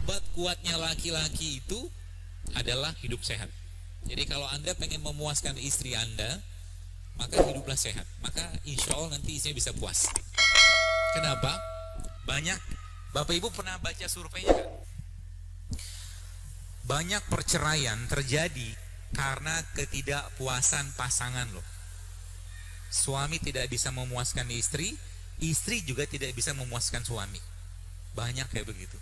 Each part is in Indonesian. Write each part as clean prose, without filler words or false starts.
obat kuatnya laki-laki itu adalah hidup sehat. Jadi kalau Anda pengen memuaskan istri Anda, maka hiduplah sehat. Maka insya Allah nanti istrinya bisa puas. Kenapa? Banyak, Bapak Ibu pernah baca surveinya kan? Banyak perceraian terjadi karena ketidakpuasan pasangan loh. Suami tidak bisa memuaskan istri, istri juga tidak bisa memuaskan suami. Banyak kayak begitu.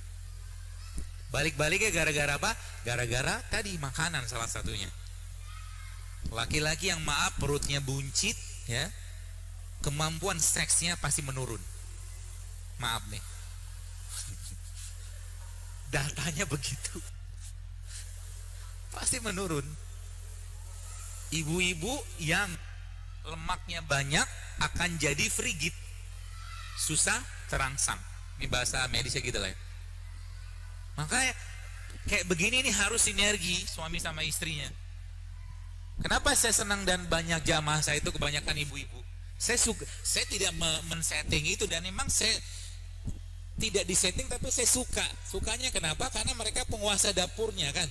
Balik-baliknya gara-gara apa? Gara-gara tadi makanan salah satunya. Laki-laki yang maaf perutnya buncit ya, kemampuan seksnya pasti menurun. Maaf nih. Datanya begitu. Pasti menurun. Ibu-ibu yang lemaknya banyak akan jadi frigid, susah terangsang. Ini bahasa medisnya gitu lah ya. Makanya kayak begini nih harus sinergi suami sama istrinya. Kenapa saya senang dan banyak jamaah saya itu kebanyakan ibu-ibu. Saya tidak men-setting itu, dan memang saya tidak disetting, tapi saya suka. Sukanya kenapa? Karena mereka penguasa dapurnya kan.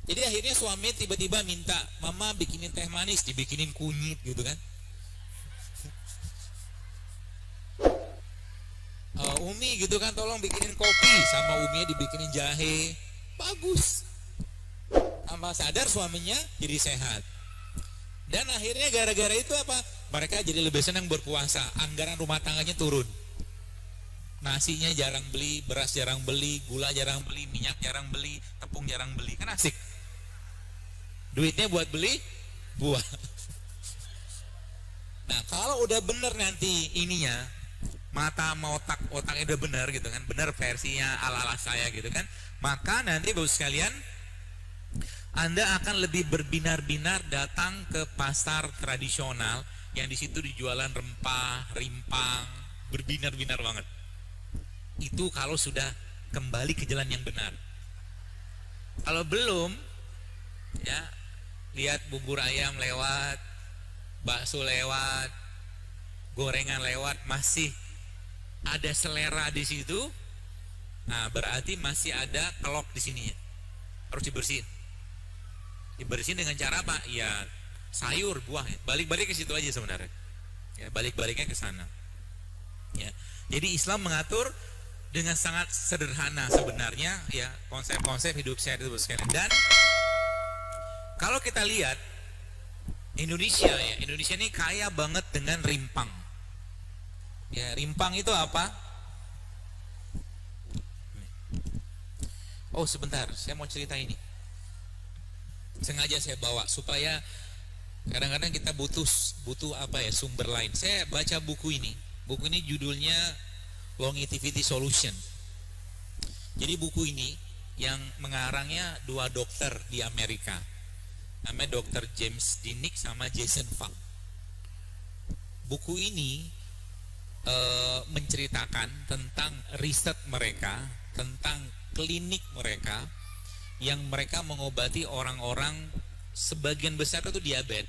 Jadi akhirnya suami tiba-tiba minta, mama bikinin teh manis, dibikinin kunyit gitu kan. Umi gitu kan, tolong bikinin kopi, sama Uminya dibikinin jahe. Bagus. Tanpa sadar suaminya jadi sehat. Dan akhirnya gara-gara itu apa? Mereka jadi lebih senang berpuasa. Anggaran rumah tangganya turun. Nasinya jarang beli, beras jarang beli, gula jarang beli, minyak jarang beli, tepung jarang beli. Kan asik. Duitnya buat beli buah. Nah kalau udah bener nanti ininya, mata sama otaknya udah bener gitu kan, bener versinya ala-ala saya gitu kan, maka nanti Bapak sekalian, Anda akan lebih berbinar-binar datang ke pasar tradisional yang di situ dijualan rempah, rimpang, berbinar-binar banget. Itu kalau sudah kembali ke jalan yang benar. Kalau belum, ya lihat bubur ayam lewat, bakso lewat, gorengan lewat, masih ada selera di situ. Nah, berarti masih ada kelok di sini ya. Harus dibersihin. Dibersihin dengan cara apa? Ya sayur, buah. Ya. Balik-balik ke situ aja sebenarnya. Ya, balik-baliknya ke sana. Ya. Jadi Islam mengatur dengan sangat sederhana sebenarnya ya konsep-konsep hidup sehat itu sekalian. Dan kalau kita lihat Indonesia ya, Indonesia ini kaya banget dengan rimpang. Ya, rimpang itu apa? Oh, sebentar, saya mau cerita ini. Sengaja saya bawa supaya kadang-kadang kita butuh apa ya, sumber lain. Saya baca buku ini. Buku ini judulnya Longevity Solution. Jadi buku ini yang mengarangnya dua dokter di Amerika. Namanya Dr. James Dinnick sama Jason Fung. Buku ini menceritakan tentang riset mereka, tentang klinik mereka yang mereka mengobati orang-orang sebagian besar itu diabetes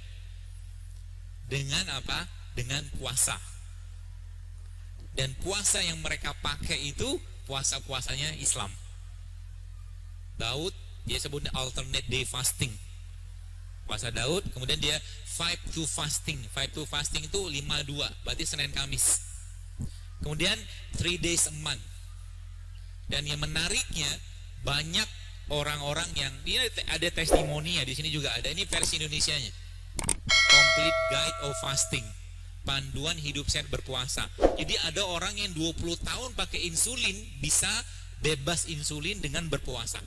dengan apa? Dengan puasa. Dan puasa yang mereka pakai itu puasa-puasanya Islam. Daud dia sebutnya alternate day fasting. Puasa Daud, kemudian dia 5-2 fasting. 5-2 fasting itu 5-2, berarti Senin Kamis. Kemudian 3 days a month. Dan yang menariknya banyak orang-orang yang dia ada testimoninya di sini juga ada. Ini versi Indonesianya. Complete Guide of Fasting. Panduan hidup sehat berpuasa. Jadi ada orang yang 20 tahun pakai insulin bisa bebas insulin dengan berpuasa.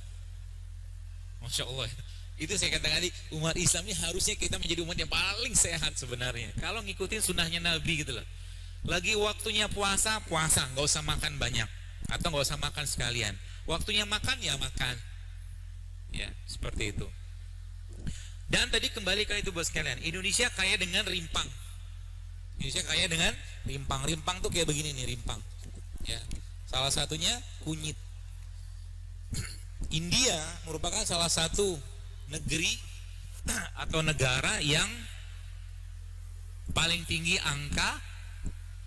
Masya Allah. Itu saya katakan tadi, umat Islam ini harusnya kita menjadi umat yang paling sehat sebenarnya. Kalau ngikutin sunnahnya Nabi gitu loh. Lagi waktunya puasa, nggak usah makan banyak atau nggak usah makan sekalian. Waktunya makan ya makan. Ya seperti itu. Dan tadi kembali ke itu bos sekalian, Indonesia kaya dengan rimpang. Indonesia kaya dengan rimpang. Rimpang tuh kayak begini nih rimpang. Ya, salah satunya kunyit. India merupakan salah satu negeri atau negara yang paling tinggi angka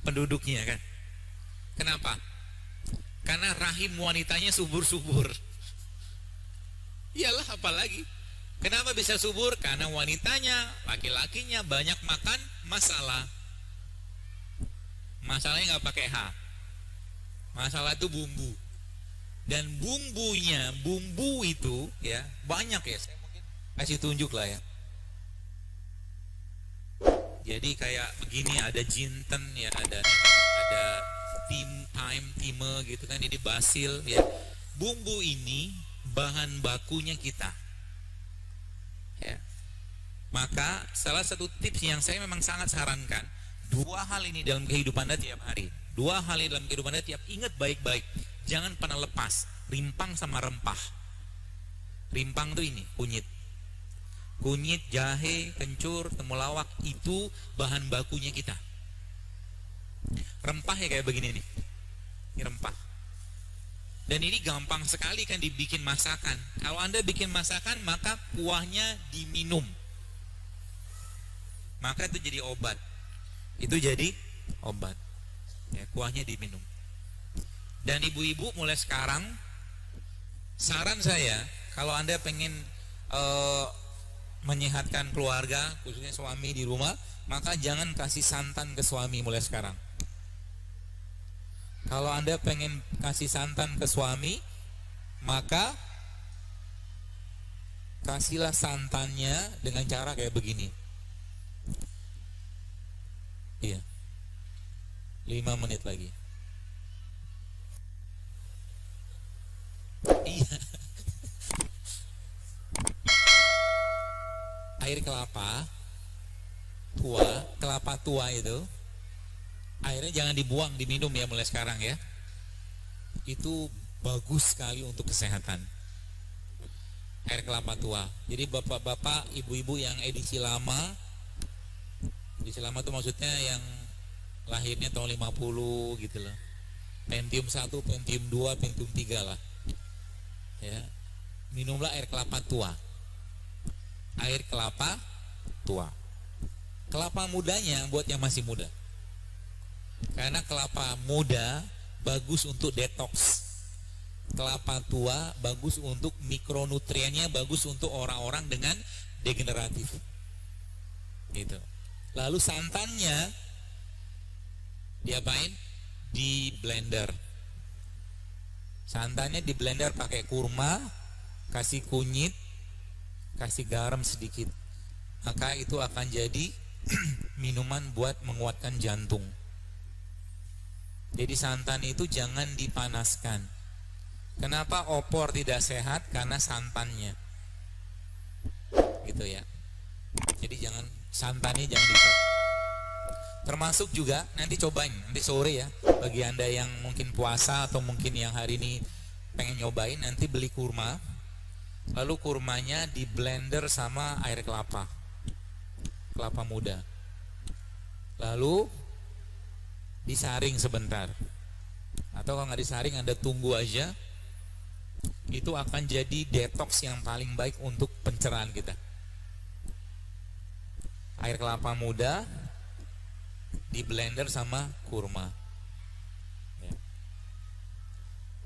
penduduknya kan. Kenapa? Karena rahim wanitanya subur-subur. Iyalah, apalagi. Kenapa bisa subur? Karena wanitanya, laki-lakinya banyak makan masalah. Masalahnya nggak pakai H. Masalah itu bumbu. Dan bumbunya, bumbu itu ya banyak ya. Saya mungkin kasih tunjuk lah ya. Jadi kayak begini, ada jinten ya, ada time gitu kan, ini basil ya. Bumbu ini bahan bakunya kita. Ya. Maka salah satu tips yang saya memang sangat sarankan, dua hal ini dalam kehidupan Anda tiap hari. Dua hal ini dalam kehidupan Anda tiap, ingat baik-baik. Jangan pernah lepas rimpang sama rempah. Rimpang tuh ini, kunyit. Kunyit, jahe, kencur, temulawak, itu bahan bakunya kita. Rempah ya kayak begini nih. Ini rempah. Dan ini gampang sekali kan dibikin masakan. Kalau Anda bikin masakan, maka kuahnya diminum. Maka itu jadi obat. Itu jadi obat. Ya, kuahnya diminum. Dan ibu-ibu mulai sekarang, saran saya, kalau Anda pengen menyehatkan keluarga, khususnya suami di rumah, maka jangan kasih santan ke suami mulai sekarang. Kalau Anda pengen kasih santan ke suami, maka kasihlah santannya dengan cara kayak begini. Iya. 5 menit lagi. Iya. Air kelapa tua itu, airnya jangan dibuang, diminum ya mulai sekarang ya. Itu bagus sekali untuk kesehatan. Air kelapa tua. Jadi bapak-bapak, ibu-ibu yang edisi lama itu maksudnya yang lahirnya tahun 50 gitu loh. Pentium 1, Pentium 2, Pentium 3 lah. Ya. Minumlah air kelapa tua. Air kelapa tua. Kelapa mudanya buat yang masih muda. Karena kelapa muda bagus untuk detox. Kelapa tua bagus untuk mikronutriennya, bagus untuk orang-orang dengan degeneratif. Gitu. Lalu santannya diapain? Di blender. Santannya di blender pakai kurma, kasih kunyit, kasih garam sedikit. Maka itu akan jadi minuman buat menguatkan jantung. Jadi santan itu jangan dipanaskan. Kenapa opor tidak sehat? Karena santannya. Gitu ya. Jadi santannya jangan dipakai. Termasuk juga nanti cobain nanti sore ya, bagi Anda yang mungkin puasa atau mungkin yang hari ini pengen nyobain, nanti beli kurma. Lalu kurmanya di blender sama air kelapa muda. Lalu disaring sebentar. Atau kalau nggak disaring, Anda tunggu aja. Itu akan jadi detox yang paling baik untuk pencerahan kita. Air kelapa muda di blender sama kurma. Ya.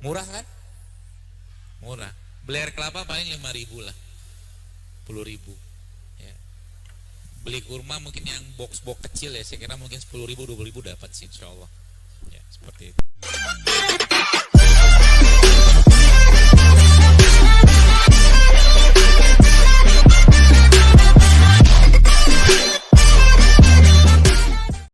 Murah kan? Murah. Beli air kelapa paling 5.000 lah, 10.000. Ya. Beli kurma mungkin yang box kecil ya, saya kira mungkin 10.000, 20.000 dapat sih, insya Allah. Ya, seperti itu.